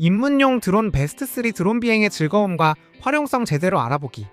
입문용 드론 베스트 3 드론 비행의 즐거움과 활용성 제대로 알아보기.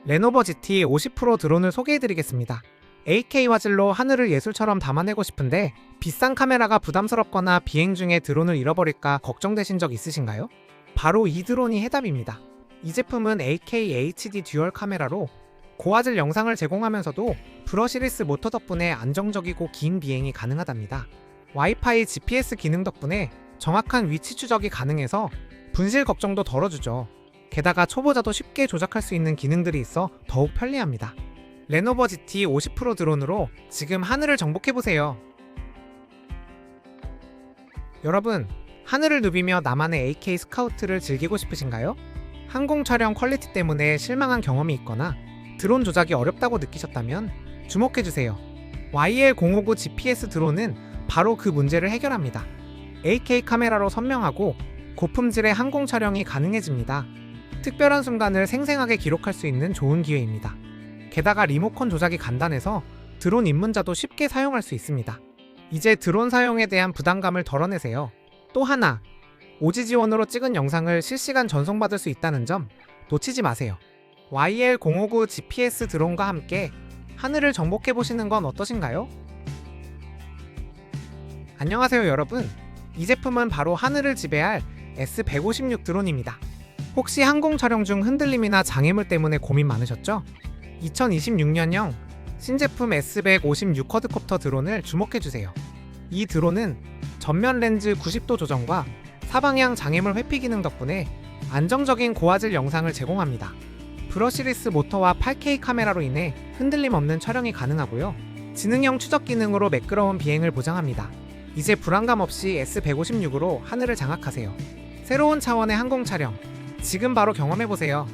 레노버 GT 50 프로 드론을 소개해드리겠습니다. AK 화질로 하늘을 예술처럼 담아내고 싶은데 비싼 카메라가 부담스럽거나 비행 중에 드론을 잃어버릴까 걱정되신 적 있으신가요? 바로 이 드론이 해답입니다. 이 제품은 AK HD 듀얼 카메라로 고화질 영상을 제공하면서도 브러시리스 모터 덕분에 안정적이고 긴 비행이 가능하답니다. 와이파이 GPS 기능 덕분에 정확한 위치 추적이 가능해서 분실 걱정도 덜어주죠. 게다가 초보자도 쉽게 조작할 수 있는 기능들이 있어 더욱 편리합니다. 레노버 GT 50 프로 드론으로 지금 하늘을 정복해보세요. 여러분, 하늘을 누비며 나만의 AK 스카우트를 즐기고 싶으신가요? 항공 촬영 퀄리티 때문에 실망한 경험이 있거나 드론 조작이 어렵다고 느끼셨다면 주목해주세요. YL059 GPS 드론은 바로 그 문제를 해결합니다. AK 카메라로 선명하고 고품질의 항공 촬영이 가능해집니다. 특별한 순간을 생생하게 기록할 수 있는 좋은 기회입니다. 게다가 리모컨 조작이 간단해서 드론 입문자도 쉽게 사용할 수 있습니다. 이제 드론 사용에 대한 부담감을 덜어내세요. 또 하나, 오지 지원으로 찍은 영상을 실시간 전송받을 수 있다는 점 놓치지 마세요. YL059 GPS 드론과 함께 하늘을 정복해보시는 건 어떠신가요? 안녕하세요 여러분, 이 제품은 바로 하늘을 지배할 S156 드론입니다. 혹시 항공 촬영 중 흔들림이나 장애물 때문에 고민 많으셨죠? 2026년형 신제품 S156 쿼드콥터 드론을 주목해주세요. 이 드론은 전면 렌즈 90도 조정과 사방향 장애물 회피 기능 덕분에 안정적인 고화질 영상을 제공합니다. 브러시리스 모터와 8K 카메라로 인해 흔들림 없는 촬영이 가능하고요. 지능형 추적 기능으로 매끄러운 비행을 보장합니다. 이제 불안감 없이 S156으로 하늘을 장악하세요. 새로운 차원의 항공 촬영, 지금 바로 경험해보세요.